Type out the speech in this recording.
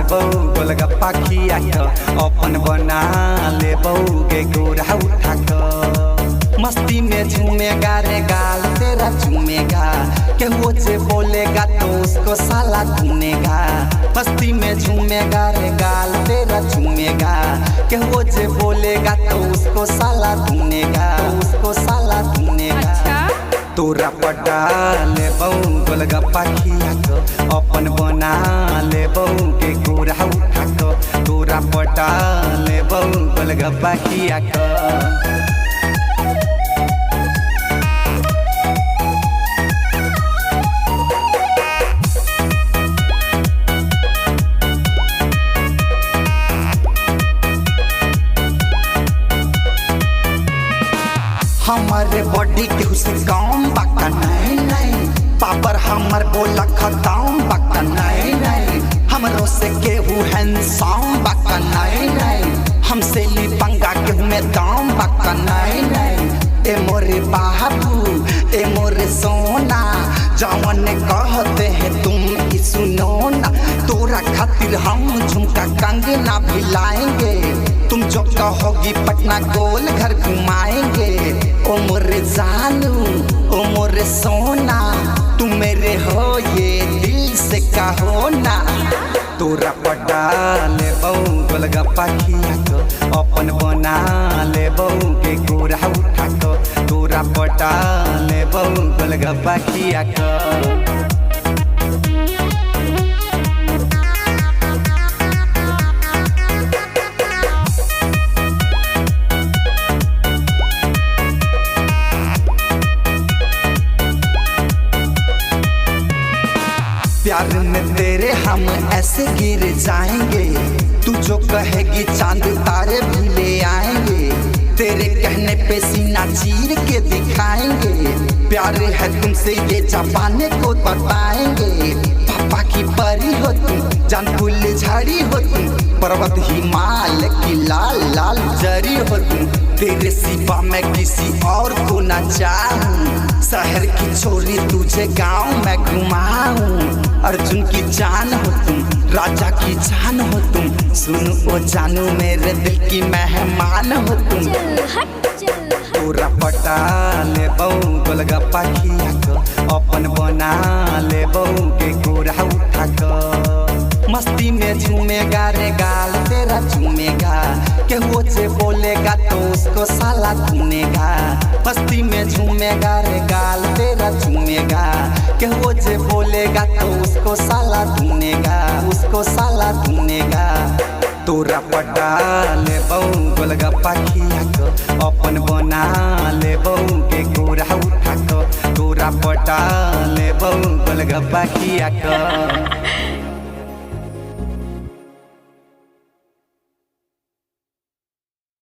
लेबौ गोलगप्पा खिया के अपन बना लेबौ गे गोरा उठा के मस्ती में झूमेगा रे गाल तेरा झूमेगा केहू से बोलेगा तो उसको साला धुनेगा मस्ती में झूमेगा रे गाल तेरा झूमेगा केहू से बोलेगा तो उसको साला धुनेगा उसको साला धुनेगा तोरा पटा लेबौ गोलगप्पा खिया के अपन बना लेबौ के गोरा उठा के तोरा पटा लेबौ गोलगप्पा खिया के हमारे बॉडी के उसे काम बाका नहीं नहीं पापर हमर बोला खताम बाका नहीं नहीं हमरो से केहू हैंडसम बाका नहीं नहीं हमसे ली पंगा केहू में दाम बाका नहीं नहीं ए मोरे बाबू ए मोरे सोना जवन कहते हैं तुम की सुनो ना तोरा खातिर हम झुमका कंगना भी लाएंगे तुम जो कहोगी पटना गोल घर घुमाएंगे ओ मोरे जानू ओ मोरे सोना तुम मेरे हो ये दिल से कहो ना तोरा पटा लेबौ गोलगप्पा खिया के अपन बना लेबौ के गोरा उठा के तोरा पटा लेबौ गोलगप्पा खिया के प्यार में तेरे हम ऐसे गिर जाएंगे तू जो कहेगी चांद तारे भी ले आएंगे तेरे कहने पे सीना चीर के दिखाएंगे प्यार है तुमसे ये जापाने को बताएंगे पापा की परी हो तुम जान फूल झाड़ी हो तुम पर्वत हिमालय की लाल लाल जरी हो तुम तेरे सिवा मैं किसी और को न चाहूं शहर की छोरी तुझे गांव में घुमाऊं अर्जुन की जान हो तुम राजा की जान हो तुम सुनो ओ जानू मेरे दिल की मेहमान हो तुम पूरा पटा लेबौ गोलगप्पा खिया के अपन बना लेबौ के गोरा उठा के मस्ती में झूमेगा रे गाल तेरा झूमेगा केहू से बोलेगा तो उसको साला धुनेगा मस्ती में झूमेगा रे गाल तेरा झूमेगा केहू से बोलेगा तो उसको साला धुनेगा उसको साला धुनेगा तोरा पटा लेबौ गोलगप्पा खिया के अपन बना लेबौ के गोरा उठा के तोरा पटा लेबौ गोलगप्पा खिया के